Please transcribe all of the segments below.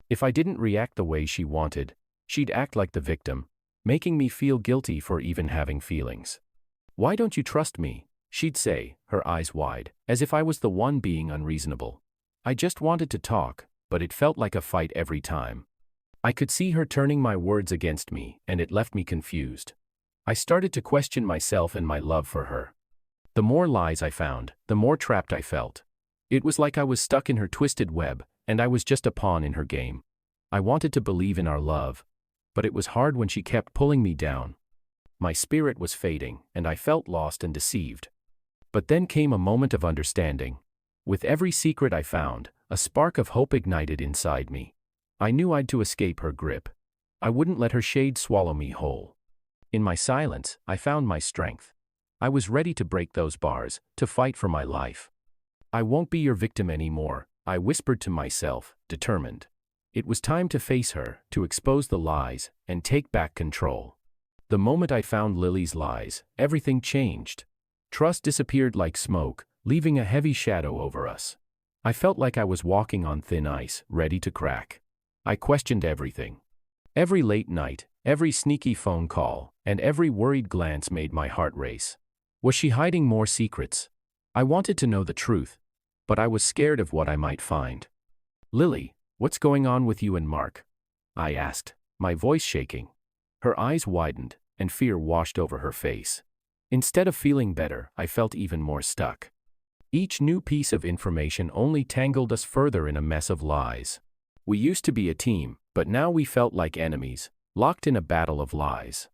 If I didn't react the way she wanted, she'd act like the victim, making me feel guilty for even having feelings. "Why don't you trust me?" she'd say, her eyes wide, as if I was the one being unreasonable. I just wanted to talk, but it felt like a fight every time. I could see her turning my words against me, and it left me confused. I started to question myself and my love for her. The more lies I found, the more trapped I felt. It was like I was stuck in her twisted web, and I was just a pawn in her game. I wanted to believe in our love, but it was hard when she kept pulling me down. My spirit was fading, and I felt lost and deceived. But then came a moment of understanding. With every secret I found, a spark of hope ignited inside me. I knew I'd to escape her grip. I wouldn't let her shade swallow me whole. In my silence, I found my strength. I was ready to break those bars, to fight for my life. "I won't be your victim anymore," I whispered to myself, determined. It was time to face her, to expose the lies, and take back control. The moment I found Lily's lies, everything changed. Trust disappeared like smoke, leaving a heavy shadow over us. I felt like I was walking on thin ice, ready to crack. I questioned everything. Every late night, every sneaky phone call, and every worried glance made my heart race. Was she hiding more secrets? I wanted to know the truth, but I was scared of what I might find. "Lily, what's going on with you and Mark?" I asked, my voice shaking. Her eyes widened, and fear washed over her face. Instead of feeling better, I felt even more stuck. Each new piece of information only tangled us further in a mess of lies. We used to be a team, but now we felt like enemies, locked in a battle of lies.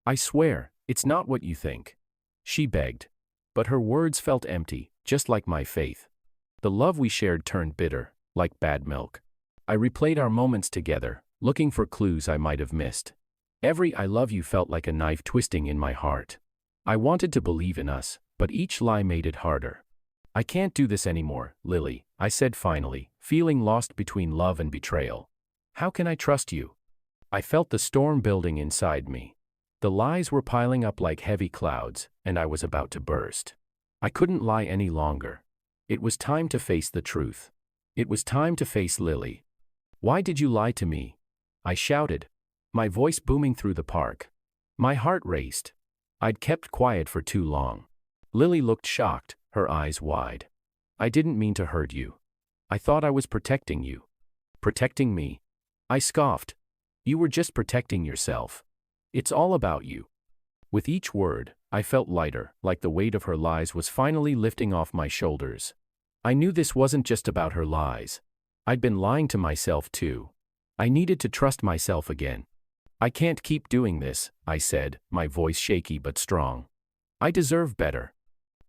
"I swear, it's not what you think," she begged. But her words felt empty, just like my faith. The love we shared turned bitter, like bad milk. I replayed our moments together, looking for clues I might have missed. Every "I love you" felt like a knife twisting in my heart. I wanted to believe in us, but each lie made it harder. "I can't do this anymore, Lily," I said finally, feeling lost between love and betrayal. "How can I trust you?" I felt the storm building inside me. The lies were piling up like heavy clouds, and I was about to burst. I couldn't lie any longer. It was time to face the truth. It was time to face Lily. "Why did you lie to me?" I shouted, my voice booming through the park. My heart raced. I'd kept quiet for too long. Lily looked shocked, her eyes wide. "I didn't mean to hurt you. I thought I was protecting you." "Protecting me?" I scoffed. "You were just protecting yourself. It's all about you." With each word, I felt lighter, like the weight of her lies was finally lifting off my shoulders. I knew this wasn't just about her lies. I'd been lying to myself too. I needed to trust myself again. "I can't keep doing this," I said, my voice shaky but strong. "I deserve better."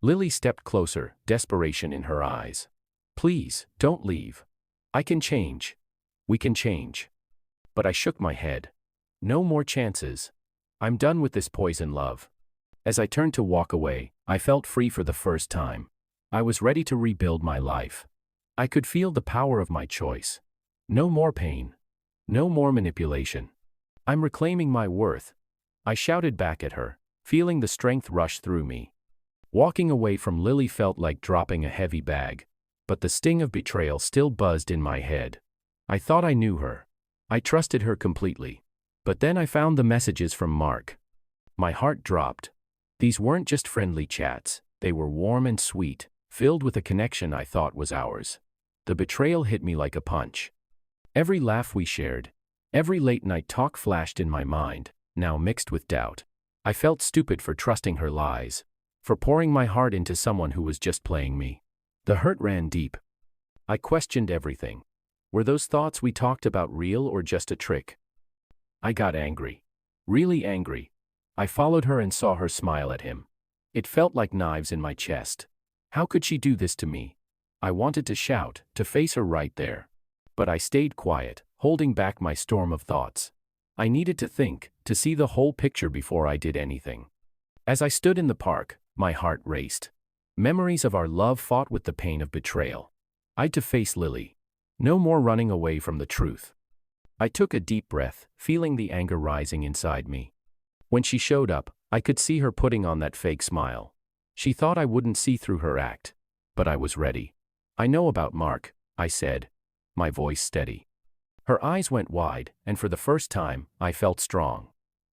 Lily stepped closer, desperation in her eyes. "Please, don't leave. I can change. We can change." But I shook my head. "No more chances. I'm done with this poison love." As I turned to walk away, I felt free for the first time. I was ready to rebuild my life. I could feel the power of my choice. No more pain. No more manipulation. "I'm reclaiming my worth," I shouted back at her, feeling the strength rush through me. Walking away from Lily felt like dropping a heavy bag, but the sting of betrayal still buzzed in my head. I thought I knew her. I trusted her completely. But then I found the messages from Mark. My heart dropped. These weren't just friendly chats, they were warm and sweet, filled with a connection I thought was ours. The betrayal hit me like a punch. Every laugh we shared, every late-night talk flashed in my mind, now mixed with doubt. I felt stupid for trusting her lies, for pouring my heart into someone who was just playing me. The hurt ran deep. I questioned everything. Were those thoughts we talked about real or just a trick? I got angry. Really angry. I followed her and saw her smile at him. It felt like knives in my chest. How could she do this to me? I wanted to shout, to face her right there. But I stayed quiet, holding back my storm of thoughts. I needed to think, to see the whole picture before I did anything. As I stood in the park, my heart raced. Memories of our love fought with the pain of betrayal. I'd to face Lily. No more running away from the truth. I took a deep breath, feeling the anger rising inside me. When she showed up, I could see her putting on that fake smile. She thought I wouldn't see through her act. But I was ready. "I know about Mark," I said, my voice steady. Her eyes went wide, and for the first time, I felt strong.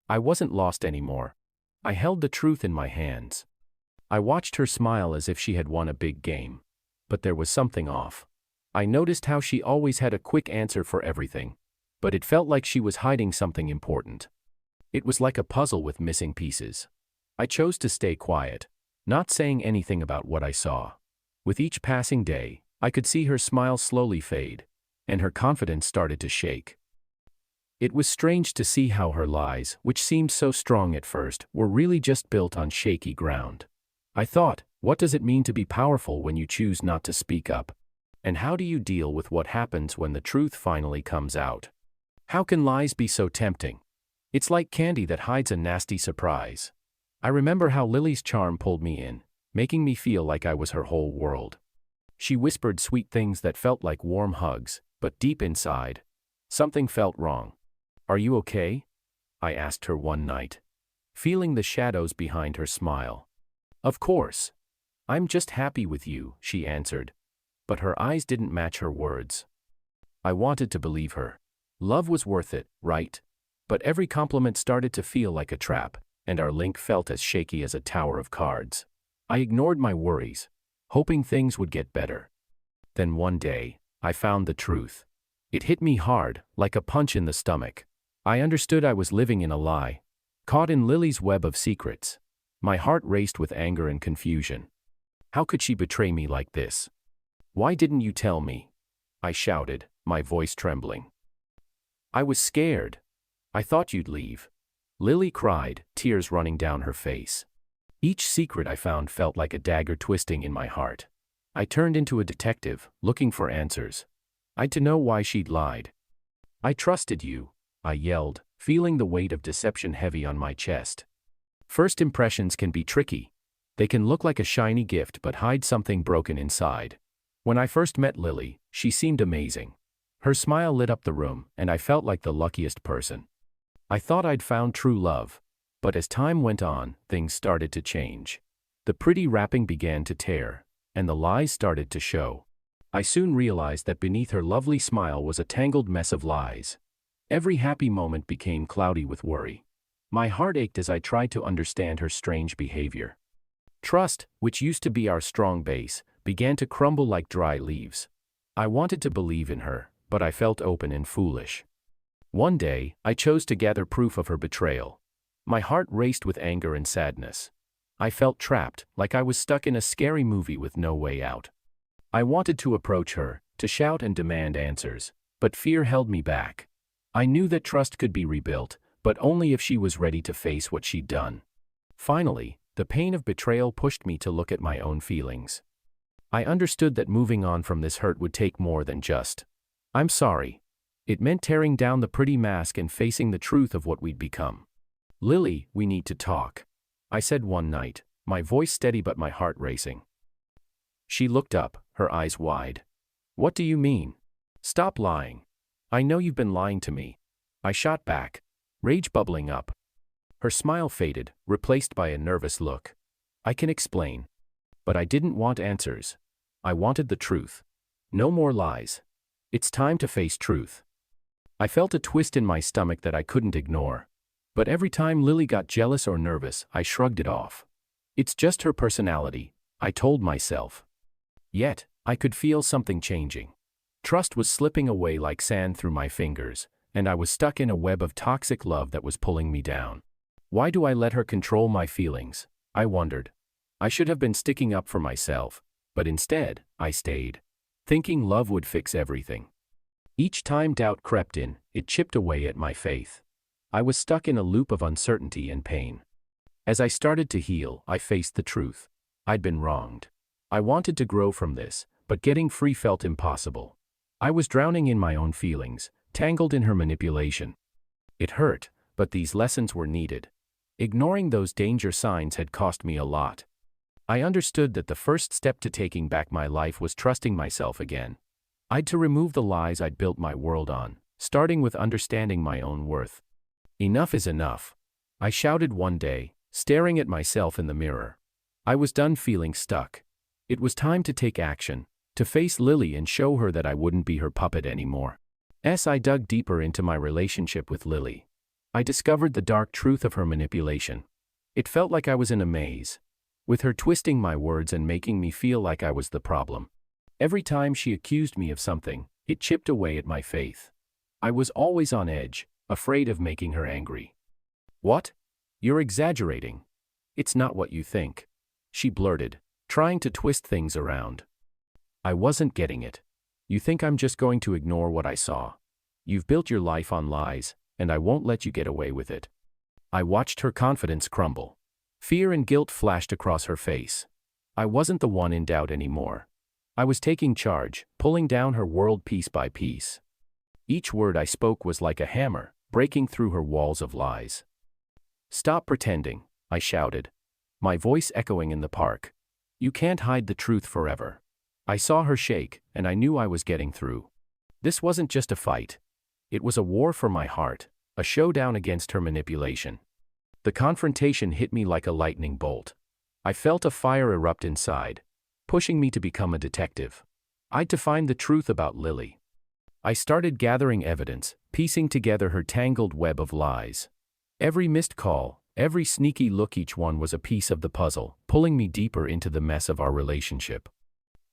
I wasn't lost anymore. I held the truth in my hands. I watched her smile as if she had won a big game. But there was something off. I noticed how she always had a quick answer for everything, but it felt like she was hiding something important. It was like a puzzle with missing pieces. I chose to stay quiet, not saying anything about what I saw. With each passing day, I could see her smile slowly fade, and her confidence started to shake. It was strange to see how her lies, which seemed so strong at first, were really just built on shaky ground. I thought, what does it mean to be powerful when you choose not to speak up? And how do you deal with what happens when the truth finally comes out? How can lies be so tempting? It's like candy that hides a nasty surprise. I remember how Lily's charm pulled me in, making me feel like I was her whole world. She whispered sweet things that felt like warm hugs, but deep inside, something felt wrong. "Are you okay?" I asked her one night, feeling the shadows behind her smile. "Of course. I'm just happy with you," she answered. But her eyes didn't match her words. I wanted to believe her. Love was worth it, right? But every compliment started to feel like a trap, and our link felt as shaky as a tower of cards. I ignored my worries, hoping things would get better. Then one day, I found the truth. It hit me hard, like a punch in the stomach. I understood I was living in a lie, caught in Lily's web of secrets. My heart raced with anger and confusion. How could she betray me like this? "Why didn't you tell me?" I shouted, my voice trembling. "I was scared. I thought you'd leave." Lily cried, tears running down her face. Each secret I found felt like a dagger twisting in my heart. I turned into a detective, looking for answers. I'd to know why she'd lied. "I trusted you," I yelled, feeling the weight of deception heavy on my chest. First impressions can be tricky. They can look like a shiny gift but hide something broken inside. When I first met Lily, she seemed amazing. Her smile lit up the room, and I felt like the luckiest person. I thought I'd found true love, but as time went on, things started to change. The pretty wrapping began to tear, and the lies started to show. I soon realized that beneath her lovely smile was a tangled mess of lies. Every happy moment became cloudy with worry. My heart ached as I tried to understand her strange behavior. Trust, which used to be our strong base, began to crumble like dry leaves. I wanted to believe in her, but I felt open and foolish. One day, I chose to gather proof of her betrayal. My heart raced with anger and sadness. I felt trapped, like I was stuck in a scary movie with no way out. I wanted to approach her, to shout and demand answers, but fear held me back. I knew that trust could be rebuilt, but only if she was ready to face what she'd done. Finally, the pain of betrayal pushed me to look at my own feelings. I understood that moving on from this hurt would take more than just, "I'm sorry." It meant tearing down the pretty mask and facing the truth of what we'd become. "Lily, we need to talk," I said one night, my voice steady but my heart racing. She looked up, her eyes wide. "What do you mean? Stop lying. I know you've been lying to me." I shot back, rage bubbling up. Her smile faded, replaced by a nervous look. "I can explain." But I didn't want answers. I wanted the truth. No more lies. It's time to face truth. I felt a twist in my stomach that I couldn't ignore. But every time Lily got jealous or nervous, I shrugged it off. "It's just her personality," I told myself. Yet, I could feel something changing. Trust was slipping away like sand through my fingers, and I was stuck in a web of toxic love that was pulling me down. Why do I let her control my feelings? I wondered. I should have been sticking up for myself, but instead, I stayed, thinking love would fix everything. Each time doubt crept in, it chipped away at my faith. I was stuck in a loop of uncertainty and pain. As I started to heal, I faced the truth. I'd been wronged. I wanted to grow from this, but getting free felt impossible. I was drowning in my own feelings, tangled in her manipulation. It hurt, but these lessons were needed. Ignoring those danger signs had cost me a lot. I understood that the first step to taking back my life was trusting myself again. I'd to remove the lies I'd built my world on, starting with understanding my own worth. "Enough is enough," I shouted one day, staring at myself in the mirror. I was done feeling stuck. It was time to take action, to face Lily and show her that I wouldn't be her puppet anymore. As I dug deeper into my relationship with Lily, I discovered the dark truth of her manipulation. It felt like I was in a maze, with her twisting my words and making me feel like I was the problem. Every time she accused me of something, it chipped away at my faith. I was always on edge, afraid of making her angry. "What? You're exaggerating. It's not what you think," she blurted, trying to twist things around. I wasn't getting it. "You think I'm just going to ignore what I saw? You've built your life on lies, and I won't let you get away with it." I watched her confidence crumble. Fear and guilt flashed across her face. I wasn't the one in doubt anymore. I was taking charge, pulling down her world piece by piece. Each word I spoke was like a hammer, breaking through her walls of lies. "Stop pretending," I shouted, my voice echoing in the park. "You can't hide the truth forever." I saw her shake, and I knew I was getting through. This wasn't just a fight. It was a war for my heart, a showdown against her manipulation. The confrontation hit me like a lightning bolt. I felt a fire erupt inside, pushing me to become a detective. I'd to find the truth about Lily. I started gathering evidence, piecing together her tangled web of lies. Every missed call, every sneaky look, each one was a piece of the puzzle, pulling me deeper into the mess of our relationship.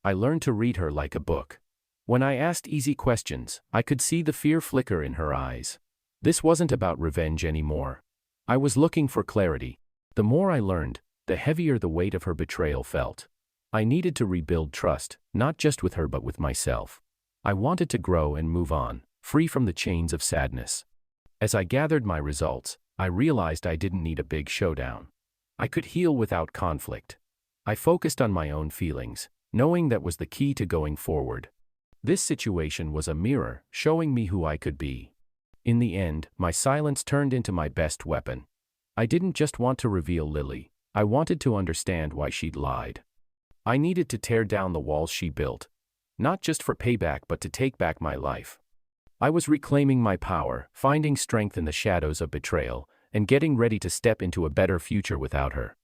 I learned to read her like a book. When I asked easy questions, I could see the fear flicker in her eyes. This wasn't about revenge anymore. I was looking for clarity. The more I learned, the heavier the weight of her betrayal felt. I needed to rebuild trust, not just with her but with myself. I wanted to grow and move on, free from the chains of sadness. As I gathered my results, I realized I didn't need a big showdown. I could heal without conflict. I focused on my own feelings, knowing that was the key to going forward. This situation was a mirror, showing me who I could be. In the end, my silence turned into my best weapon. I didn't just want to reveal Lily. I wanted to understand why she'd lied. I needed to tear down the walls she built, not just for payback but to take back my life. I was reclaiming my power, finding strength in the shadows of betrayal, and getting ready to step into a better future without her.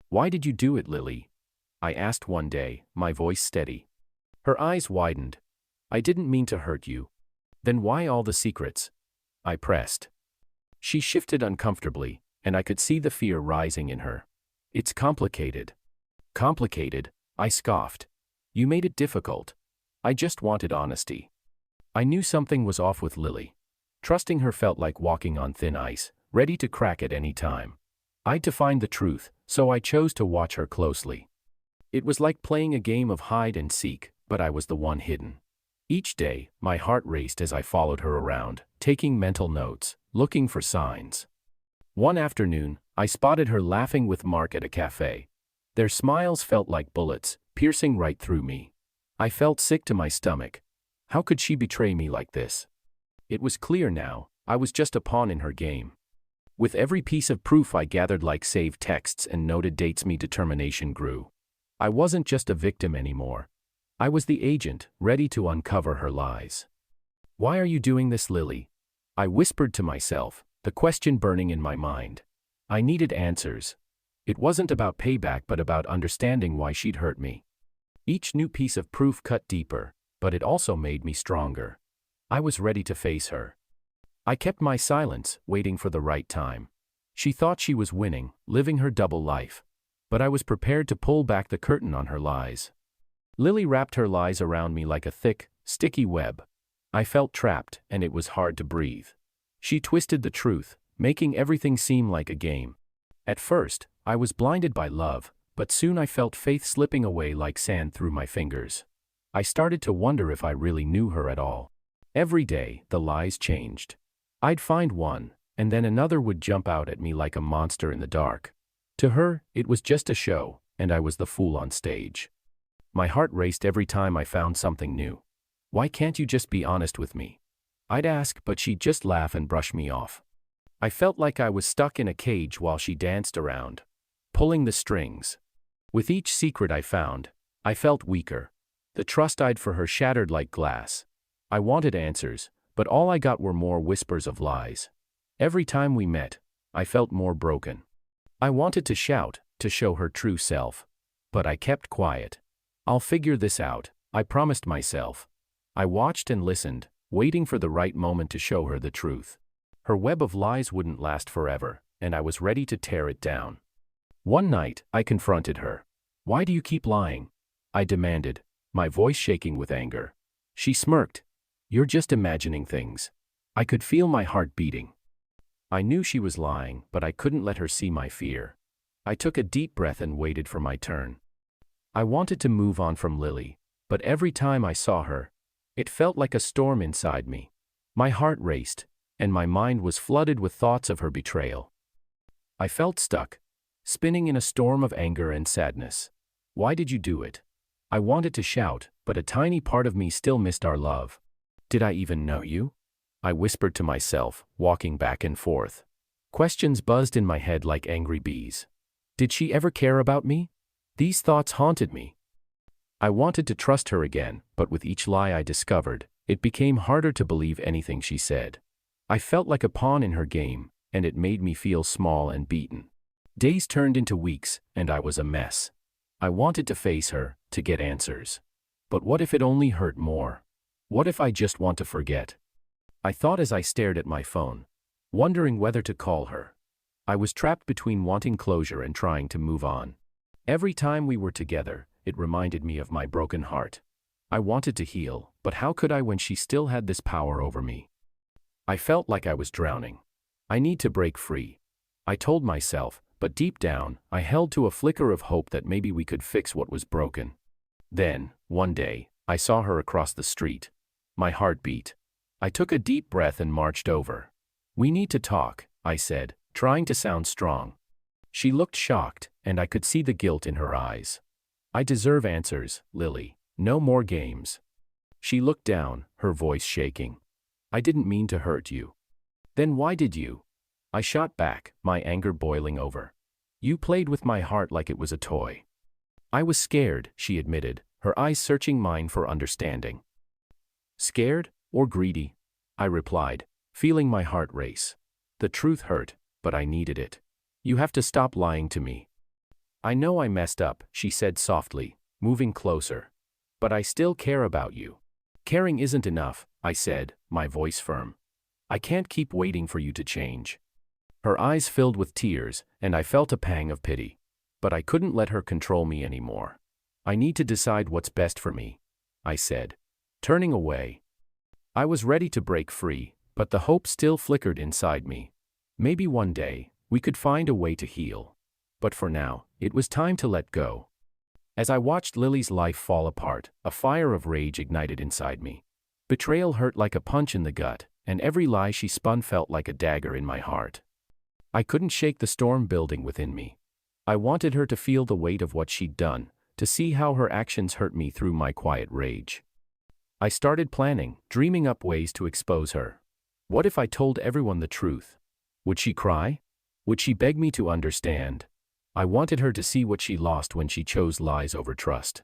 "Why did you do it, Lily?" I asked one day, my voice steady. Her eyes widened. "I didn't mean to hurt you." "Then why all the secrets?" I pressed. She shifted uncomfortably, and I could see the fear rising in her. "It's complicated." "Complicated?" I scoffed. "You made it difficult." I just wanted honesty. I knew something was off with Lily. Trusting her felt like walking on thin ice, ready to crack at any time. I'd to find the truth, so I chose to watch her closely. It was like playing a game of hide and seek, but I was the one hidden. Each day, my heart raced as I followed her around, taking mental notes, looking for signs. One afternoon, I spotted her laughing with Mark at a cafe. Their smiles felt like bullets, piercing right through me. I felt sick to my stomach. How could she betray me like this? It was clear now, I was just a pawn in her game. With every piece of proof I gathered like saved texts and noted dates, my determination grew. I wasn't just a victim anymore. I was the agent, ready to uncover her lies. "Why are you doing this, Lily?" I whispered to myself, the question burning in my mind. I needed answers. It wasn't about payback but about understanding why she'd hurt me. Each new piece of proof cut deeper, but it also made me stronger. I was ready to face her. I kept my silence, waiting for the right time. She thought she was winning, living her double life. But I was prepared to pull back the curtain on her lies. Lily wrapped her lies around me like a thick, sticky web. I felt trapped, and it was hard to breathe. She twisted the truth, making everything seem like a game. At first, I was blinded by love, but soon I felt faith slipping away like sand through my fingers. I started to wonder if I really knew her at all. Every day, the lies changed. I'd find one, and then another would jump out at me like a monster in the dark. To her, it was just a show, and I was the fool on stage. My heart raced every time I found something new. "Why can't you just be honest with me?" I'd ask, but she'd just laugh and brush me off. I felt like I was stuck in a cage while she danced around, pulling the strings. With each secret I found, I felt weaker. The trust I'd for her shattered like glass. I wanted answers, but all I got were more whispers of lies. Every time we met, I felt more broken. I wanted to shout, to show her true self. But I kept quiet. "I'll figure this out," I promised myself. I watched and listened, waiting for the right moment to show her the truth. Her web of lies wouldn't last forever, and I was ready to tear it down. One night, I confronted her. "Why do you keep lying?" I demanded, my voice shaking with anger. She smirked. "You're just imagining things." I could feel my heart beating. I knew she was lying, but I couldn't let her see my fear. I took a deep breath and waited for my turn. I wanted to move on from Lily, but every time I saw her, it felt like a storm inside me. My heart raced, and my mind was flooded with thoughts of her betrayal. I felt stuck, spinning in a storm of anger and sadness. "Why did you do it?" I wanted to shout, but a tiny part of me still missed our love. "Did I even know you?" I whispered to myself, walking back and forth. Questions buzzed in my head like angry bees. Did she ever care about me? These thoughts haunted me. I wanted to trust her again, but with each lie I discovered, it became harder to believe anything she said. I felt like a pawn in her game, and it made me feel small and beaten. Days turned into weeks, and I was a mess. I wanted to face her, to get answers. But what if it only hurt more? What if I just want to forget? I thought as I stared at my phone, wondering whether to call her. I was trapped between wanting closure and trying to move on. Every time we were together, it reminded me of my broken heart. I wanted to heal, but how could I when she still had this power over me? I felt like I was drowning. I need to break free, I told myself, but deep down, I held to a flicker of hope that maybe we could fix what was broken. Then, one day, I saw her across the street. My heart beat. I took a deep breath and marched over. "We need to talk," I said, trying to sound strong. She looked shocked, and I could see the guilt in her eyes. "I deserve answers, Lily. No more games." She looked down, her voice shaking. "I didn't mean to hurt you." "Then why did you?" I shot back, my anger boiling over. "You played with my heart like it was a toy." "I was scared," she admitted, her eyes searching mine for understanding. "Scared? Or greedy?" I replied, feeling my heart race. The truth hurt, but I needed it. "You have to stop lying to me." "I know I messed up," she said softly, moving closer. "But I still care about you." "Caring isn't enough," I said, my voice firm. "I can't keep waiting for you to change." Her eyes filled with tears, and I felt a pang of pity. But I couldn't let her control me anymore. "I need to decide what's best for me," I said, turning away. I was ready to break free, but the hope still flickered inside me. Maybe one day, we could find a way to heal. But for now, it was time to let go. As I watched Lily's life fall apart, a fire of rage ignited inside me. Betrayal hurt like a punch in the gut, and every lie she spun felt like a dagger in my heart. I couldn't shake the storm building within me. I wanted her to feel the weight of what she'd done, to see how her actions hurt me through my quiet rage. I started planning, dreaming up ways to expose her. What if I told everyone the truth? Would she cry? Would she beg me to understand? I wanted her to see what she lost when she chose lies over trust.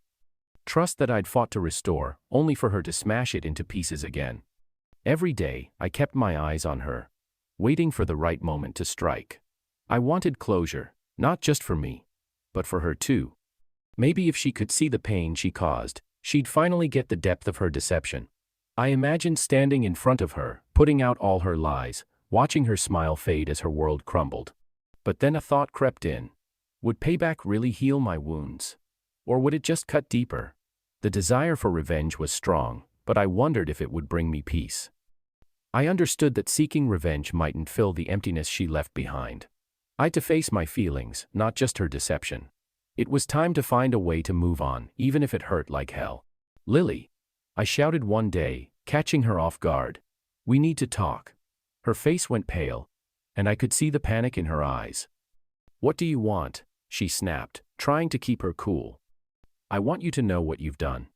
Trust that I'd fought to restore, only for her to smash it into pieces again. Every day, I kept my eyes on her, waiting for the right moment to strike. I wanted closure, not just for me, but for her too. Maybe if she could see the pain she caused, she'd finally get the depth of her deception. I imagined standing in front of her, putting out all her lies, watching her smile fade as her world crumbled. But then a thought crept in. Would payback really heal my wounds? Or would it just cut deeper? The desire for revenge was strong, but I wondered if it would bring me peace. I understood that seeking revenge mightn't fill the emptiness she left behind. I had to face my feelings, not just her deception. It was time to find a way to move on, even if it hurt like hell. "Lily," I shouted one day, catching her off guard. "We need to talk." Her face went pale, and I could see the panic in her eyes. "What do you want?" she snapped, trying to keep her cool. "I want you to know what you've done.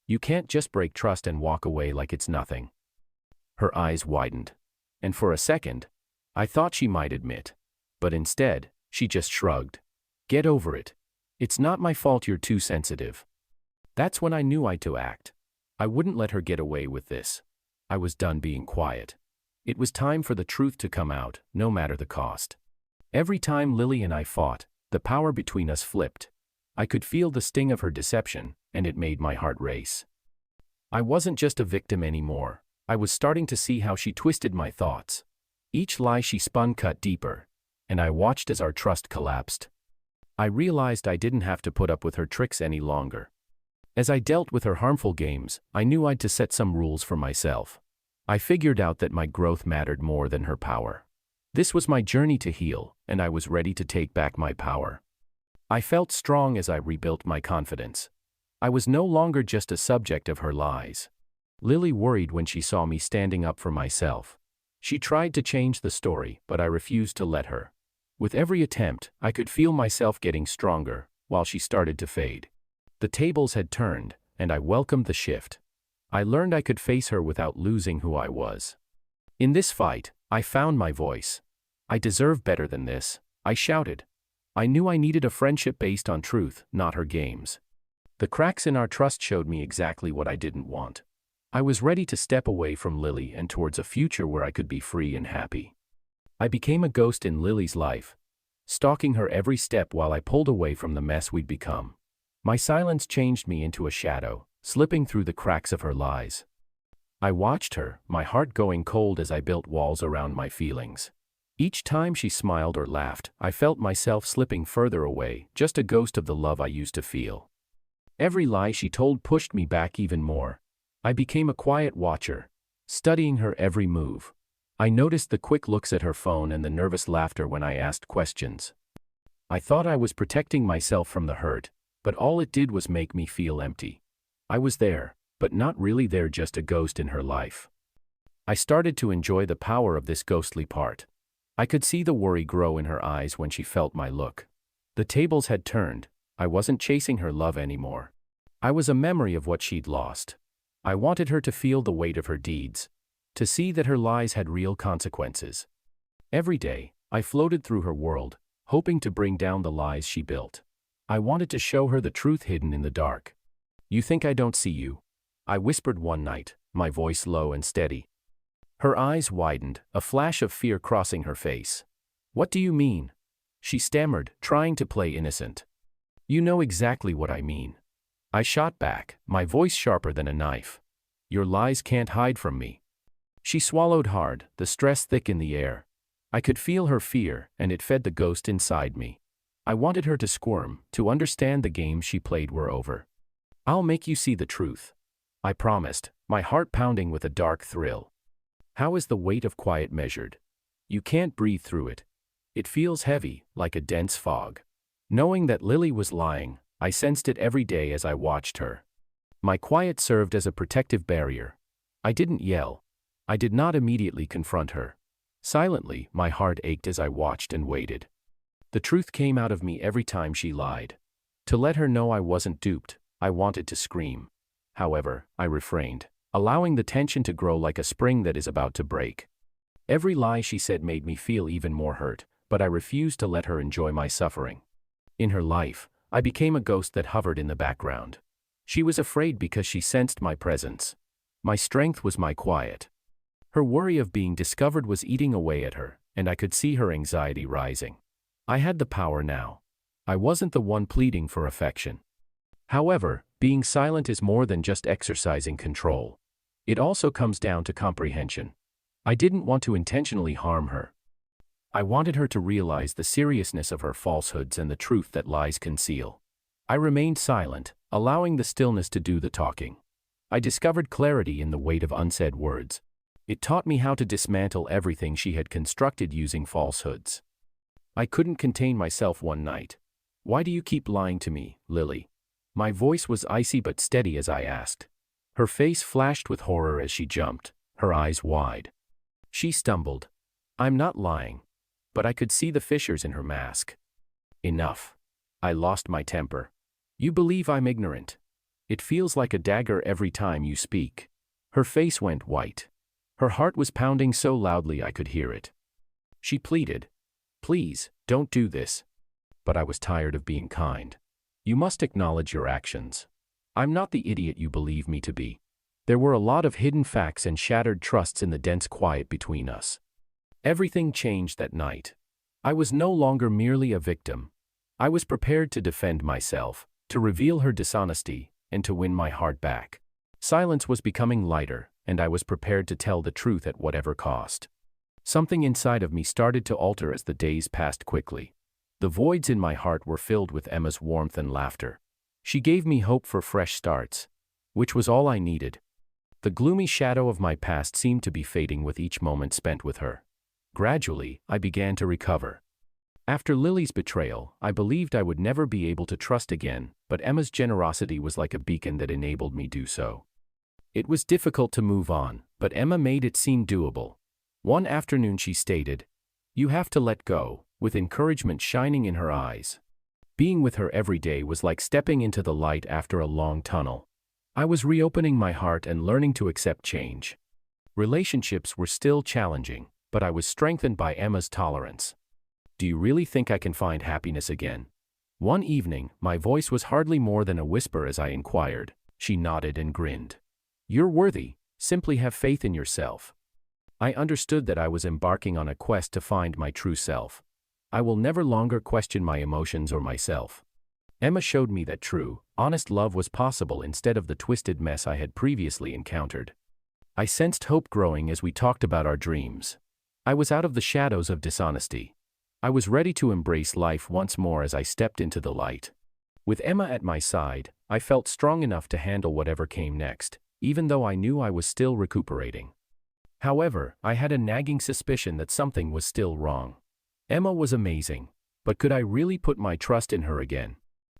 You can't just break trust and walk away like it's nothing." Her eyes widened, and for a second, I thought she might admit. But instead, she just shrugged. "Get over it. It's not my fault you're too sensitive." That's when I knew I had to act. I wouldn't let her get away with this. I was done being quiet. It was time for the truth to come out, no matter the cost. Every time Lily and I fought, the power between us flipped. I could feel the sting of her deception, and it made my heart race. I wasn't just a victim anymore. I was starting to see how she twisted my thoughts. Each lie she spun cut deeper, and I watched as our trust collapsed. I realized I didn't have to put up with her tricks any longer. As I dealt with her harmful games, I knew I'd to set some rules for myself. I figured out that my growth mattered more than her power. This was my journey to heal, and I was ready to take back my power. I felt strong as I rebuilt my confidence. I was no longer just a subject of her lies. Lily worried when she saw me standing up for myself. She tried to change the story, but I refused to let her. With every attempt, I could feel myself getting stronger, while she started to fade. The tables had turned, and I welcomed the shift. I learned I could face her without losing who I was. In this fight, I found my voice. I deserve better than this, I shouted. I knew I needed a friendship based on truth, not her games. The cracks in our trust showed me exactly what I didn't want. I was ready to step away from Lily and towards a future where I could be free and happy. I became a ghost in Lily's life, stalking her every step while I pulled away from the mess we'd become. My silence changed me into a shadow, slipping through the cracks of her lies. I watched her, my heart going cold as I built walls around my feelings. Each time she smiled or laughed, I felt myself slipping further away, just a ghost of the love I used to feel. Every lie she told pushed me back even more. I became a quiet watcher, studying her every move. I noticed the quick looks at her phone and the nervous laughter when I asked questions. I thought I was protecting myself from the hurt, but all it did was make me feel empty. I was there, but not really there, just a ghost in her life. I started to enjoy the power of this ghostly part. I could see the worry grow in her eyes when she felt my look. The tables had turned. I wasn't chasing her love anymore. I was a memory of what she'd lost. I wanted her to feel the weight of her deeds, to see that her lies had real consequences. Every day, I floated through her world, hoping to bring down the lies she built. I wanted to show her the truth hidden in the dark. "You think I don't see you?" I whispered one night, my voice low and steady. Her eyes widened, a flash of fear crossing her face. "What do you mean?" she stammered, trying to play innocent. "You know exactly what I mean." I shot back, my voice sharper than a knife. "Your lies can't hide from me." She swallowed hard, the stress thick in the air. I could feel her fear, and it fed the ghost inside me. I wanted her to squirm, to understand the games she played were over. "I'll make you see the truth," I promised, my heart pounding with a dark thrill. How is the weight of quiet measured? You can't breathe through it. It feels heavy, like a dense fog. Knowing that Lily was lying, I sensed it every day as I watched her. My quiet served as a protective barrier. I didn't yell. I did not immediately confront her. Silently, my heart ached as I watched and waited. The truth came out of me every time she lied. To let her know I wasn't duped, I wanted to scream. However, I refrained, allowing the tension to grow like a spring that is about to break. Every lie she said made me feel even more hurt, but I refused to let her enjoy my suffering. In her life, I became a ghost that hovered in the background. She was afraid because she sensed my presence. My strength was my quiet. Her worry of being discovered was eating away at her, and I could see her anxiety rising. I had the power now. I wasn't the one pleading for affection. However, being silent is more than just exercising control. It also comes down to comprehension. I didn't want to intentionally harm her. I wanted her to realize the seriousness of her falsehoods and the truth that lies conceal. I remained silent, allowing the stillness to do the talking. I discovered clarity in the weight of unsaid words. It taught me how to dismantle everything she had constructed using falsehoods. I couldn't contain myself one night. "Why do you keep lying to me, Lily?" My voice was icy but steady as I asked. Her face flashed with horror as she jumped, her eyes wide. She stumbled. "I'm not lying." But I could see the fissures in her mask. "Enough." I lost my temper. "You believe I'm ignorant. It feels like a dagger every time you speak." Her face went white. Her heart was pounding so loudly I could hear it. She pleaded, "Please, don't do this." But I was tired of being kind. "You must acknowledge your actions. I'm not the idiot you believe me to be." There were a lot of hidden facts and shattered trusts in the dense quiet between us. Everything changed that night. I was no longer merely a victim. I was prepared to defend myself, to reveal her dishonesty, and to win my heart back. Silence was becoming lighter, and I was prepared to tell the truth at whatever cost. Something inside of me started to alter as the days passed quickly. The voids in my heart were filled with Emma's warmth and laughter. She gave me hope for fresh starts, which was all I needed. The gloomy shadow of my past seemed to be fading with each moment spent with her. Gradually, I began to recover. After Lily's betrayal, I believed I would never be able to trust again, but Emma's generosity was like a beacon that enabled me do so. It was difficult to move on, but Emma made it seem doable. One afternoon she stated, "You have to let go," with encouragement shining in her eyes. Being with her every day was like stepping into the light after a long tunnel. I was reopening my heart and learning to accept change. Relationships were still challenging, but I was strengthened by Emma's tolerance. "Do you really think I can find happiness again?" One evening, my voice was hardly more than a whisper as I inquired. She nodded and grinned. "You're worthy, simply have faith in yourself." I understood that I was embarking on a quest to find my true self. I will never longer question my emotions or myself. Emma showed me that true, honest love was possible instead of the twisted mess I had previously encountered. I sensed hope growing as we talked about our dreams. I was out of the shadows of dishonesty. I was ready to embrace life once more as I stepped into the light. With Emma at my side, I felt strong enough to handle whatever came next, even though I knew I was still recuperating. However, I had a nagging suspicion that something was still wrong. Emma was amazing, but could I really put my trust in her again?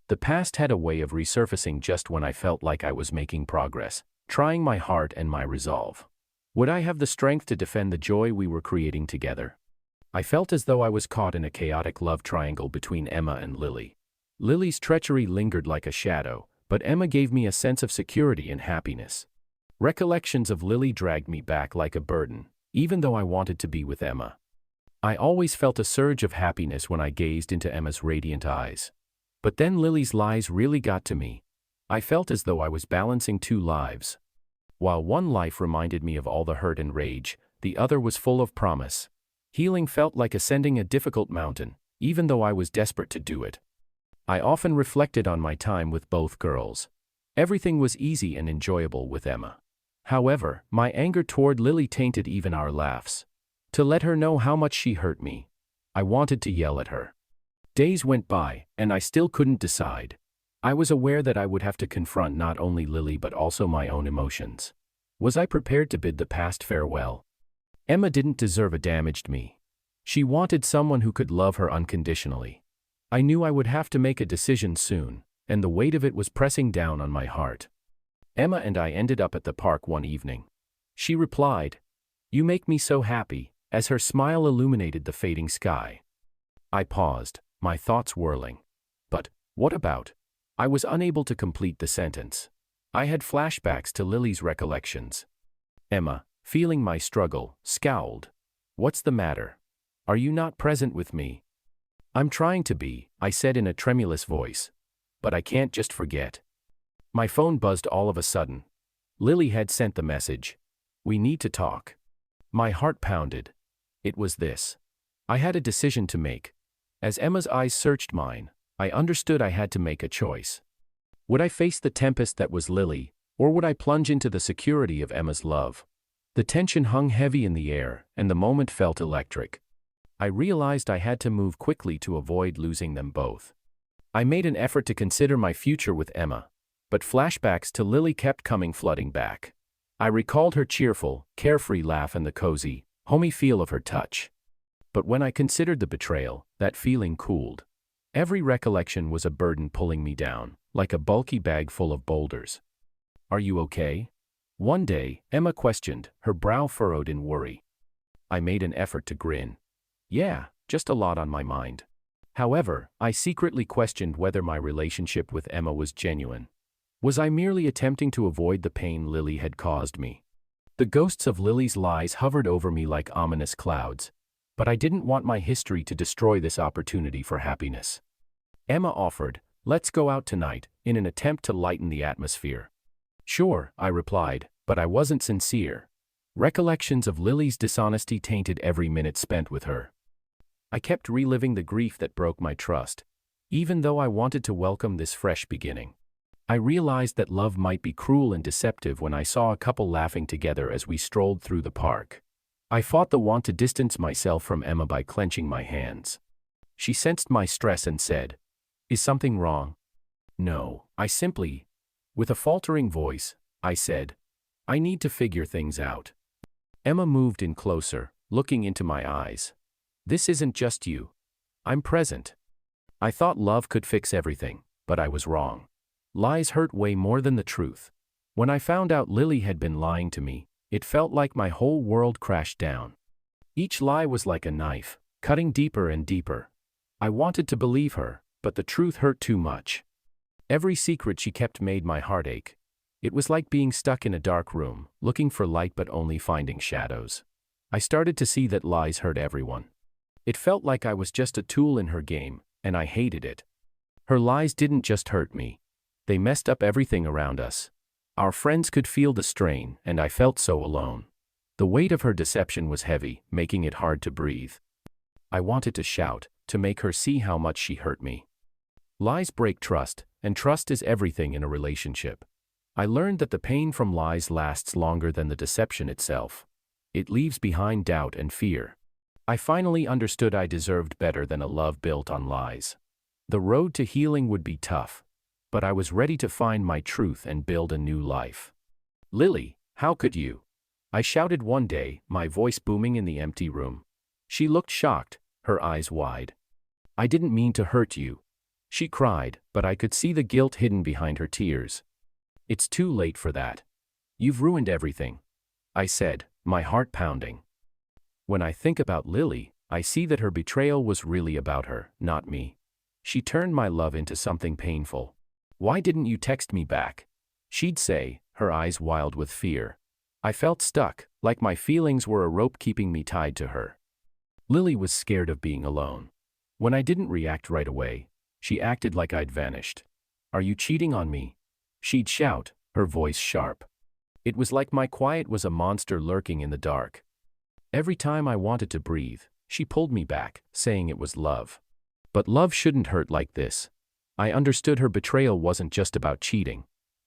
The past had a way of resurfacing just when I felt like I was making progress, trying my heart and my resolve. Would I have the strength to defend the joy we were creating together? I felt as though I was caught in a chaotic love triangle between Emma and Lily. Lily's treachery lingered like a shadow, but Emma gave me a sense of security and happiness. Recollections of Lily dragged me back like a burden, even though I wanted to be with Emma. I always felt a surge of happiness when I gazed into Emma's radiant eyes. But then Lily's lies really got to me. I felt as though I was balancing two lives. While one life reminded me of all the hurt and rage, the other was full of promise. Healing felt like ascending a difficult mountain, even though I was desperate to do it. I often reflected on my time with both girls. Everything was easy and enjoyable with Emma. However, my anger toward Lily tainted even our laughs. To let her know how much she hurt me, I wanted to yell at her. Days went by, and I still couldn't decide. I was aware that I would have to confront not only Lily but also my own emotions. Was I prepared to bid the past farewell? Emma didn't deserve a damaged me. She wanted someone who could love her unconditionally. I knew I would have to make a decision soon, and the weight of it was pressing down on my heart. Emma and I ended up at the park one evening. She replied, "You make me so happy," as her smile illuminated the fading sky. I paused, my thoughts whirling. But, what about? I was unable to complete the sentence. I had flashbacks to Lily's recollections. Emma, feeling my struggle, scowled. "What's the matter? Are you not present with me?" "I'm trying to be," I said in a tremulous voice. "But I can't just forget." My phone buzzed all of a sudden. Lily had sent the message. "We need to talk." My heart pounded. It was this. I had a decision to make. As Emma's eyes searched mine, I understood I had to make a choice. Would I face the tempest that was Lily, or would I plunge into the security of Emma's love? The tension hung heavy in the air, and the moment felt electric. I realized I had to move quickly to avoid losing them both. I made an effort to consider my future with Emma, but flashbacks to Lily kept coming flooding back. I recalled her cheerful, carefree laugh and the cozy, homey feel of her touch. But when I considered the betrayal, that feeling cooled. Every recollection was a burden pulling me down, like a bulky bag full of boulders. "Are you okay?" One day, Emma questioned, her brow furrowed in worry. I made an effort to grin. "Yeah, just a lot on my mind." However, I secretly questioned whether my relationship with Emma was genuine. Was I merely attempting to avoid the pain Lily had caused me? The ghosts of Lily's lies hovered over me like ominous clouds, but I didn't want my history to destroy this opportunity for happiness. Emma offered, "Let's go out tonight," in an attempt to lighten the atmosphere. "Sure," I replied, but I wasn't sincere. Recollections of Lily's dishonesty tainted every minute spent with her. I kept reliving the grief that broke my trust, even though I wanted to welcome this fresh beginning. I realized that love might be cruel and deceptive when I saw a couple laughing together as we strolled through the park. I fought the want to distance myself from Emma by clenching my hands. She sensed my stress and said, "Is something wrong?" "No, with a faltering voice, I said, "I need to figure things out." Emma moved in closer, looking into my eyes. "This isn't just you. I'm present." I thought love could fix everything, but I was wrong. Lies hurt way more than the truth. When I found out Lily had been lying to me, it felt like my whole world crashed down. Each lie was like a knife, cutting deeper and deeper. I wanted to believe her, but the truth hurt too much. Every secret she kept made my heart ache. It was like being stuck in a dark room, looking for light but only finding shadows. I started to see that lies hurt everyone. It felt like I was just a tool in her game, and I hated it. Her lies didn't just hurt me. They messed up everything around us. Our friends could feel the strain, and I felt so alone. The weight of her deception was heavy, making it hard to breathe. I wanted to shout, to make her see how much she hurt me. Lies break trust, and trust is everything in a relationship. I learned that the pain from lies lasts longer than the deception itself. It leaves behind doubt and fear. I finally understood I deserved better than a love built on lies. The road to healing would be tough, but I was ready to find my truth and build a new life. "Lily, how could you?" I shouted one day, my voice booming in the empty room. She looked shocked, her eyes wide. "I didn't mean to hurt you," she cried, but I could see the guilt hidden behind her tears. "It's too late for that. You've ruined everything," I said, my heart pounding. When I think about Lily, I see that her betrayal was really about her, not me. She turned my love into something painful. "Why didn't you text me back?" she'd say, her eyes wild with fear. I felt stuck, like my feelings were a rope keeping me tied to her. Lily was scared of being alone. When I didn't react right away, she acted like I'd vanished. "Are you cheating on me?" she'd shout, her voice sharp. It was like my quiet was a monster lurking in the dark. Every time I wanted to breathe, she pulled me back, saying it was love. But love shouldn't hurt like this. I understood her betrayal wasn't just about cheating.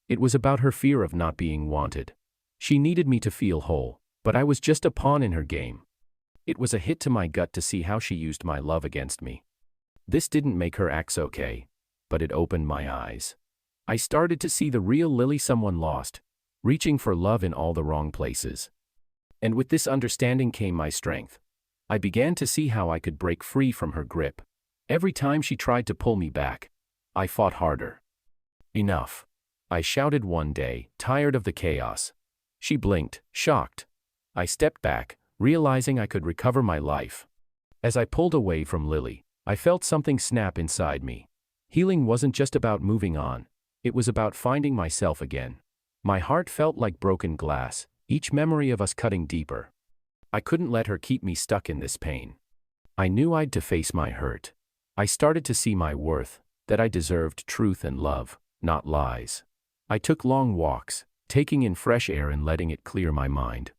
It was about her fear of not being wanted. She needed me to feel whole, but I was just a pawn in her game. It was a hit to my gut to see how she used my love against me. This didn't make her act okay, but it opened my eyes. I started to see the real Lily someone lost, reaching for love in all the wrong places. And with this understanding came my strength. I began to see how I could break free from her grip. Every time she tried to pull me back, I fought harder. "Enough," I shouted one day, tired of the chaos. She blinked, shocked. I stepped back, realizing I could recover my life. As I pulled away from Lily, I felt something snap inside me. Healing wasn't just about moving on. It was about finding myself again. My heart felt like broken glass, each memory of us cutting deeper. I couldn't let her keep me stuck in this pain. I knew I'd to face my hurt. I started to see my worth, that I deserved truth and love, not lies. I took long walks, taking in fresh air and letting it clear my mind.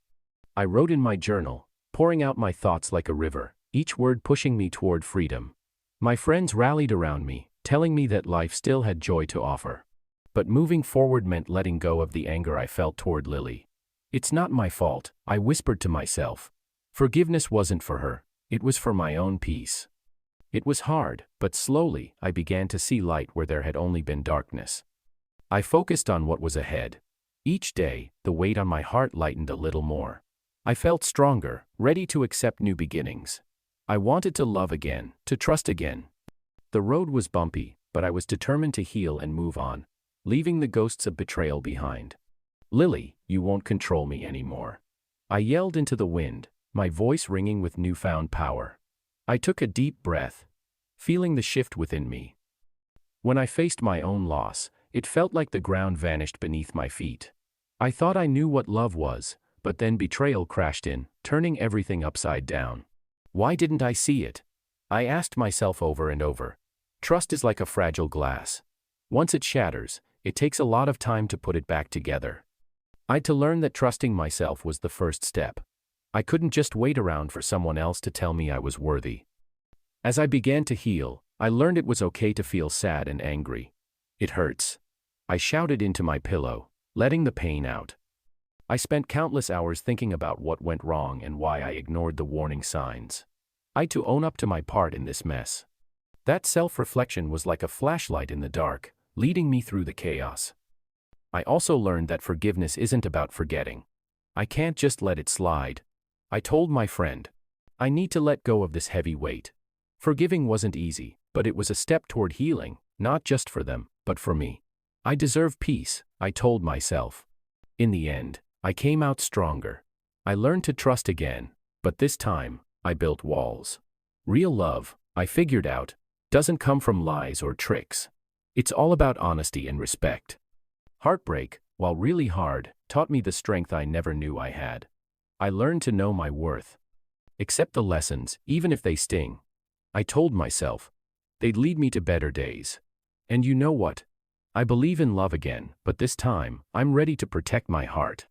I wrote in my journal, pouring out my thoughts like a river, each word pushing me toward freedom. My friends rallied around me, telling me that life still had joy to offer. But moving forward meant letting go of the anger I felt toward Lily. "It's not my fault," I whispered to myself. Forgiveness wasn't for her, it was for my own peace. It was hard, but slowly I began to see light where there had only been darkness. I focused on what was ahead. Each day, the weight on my heart lightened a little more. I felt stronger, ready to accept new beginnings. I wanted to love again, to trust again. The road was bumpy, but I was determined to heal and move on, leaving the ghosts of betrayal behind. "Lily, you won't control me anymore," I yelled into the wind, my voice ringing with newfound power. I took a deep breath, feeling the shift within me. When I faced my own loss, it felt like the ground vanished beneath my feet. I thought I knew what love was, but then betrayal crashed in, turning everything upside down. Why didn't I see it? I asked myself over and over. Trust is like a fragile glass. Once it shatters, it takes a lot of time to put it back together. I'd to learn that trusting myself was the first step. I couldn't just wait around for someone else to tell me I was worthy. As I began to heal, I learned it was okay to feel sad and angry. It hurts. I shouted into my pillow, letting the pain out. I spent countless hours thinking about what went wrong and why I ignored the warning signs. I had to own up to my part in this mess. That self-reflection was like a flashlight in the dark, leading me through the chaos. I also learned that forgiveness isn't about forgetting. I can't just let it slide. I told my friend, I need to let go of this heavy weight. Forgiving wasn't easy, but it was a step toward healing, not just for them, but for me. I deserve peace, I told myself. In the end, I came out stronger. I learned to trust again, but this time, I built walls. Real love, I figured out, doesn't come from lies or tricks. It's all about honesty and respect. Heartbreak, while really hard, taught me the strength I never knew I had. I learned to know my worth. Accept the lessons, even if they sting. I told myself, they'd lead me to better days. And you know what? I believe in love again, but this time, I'm ready to protect my heart.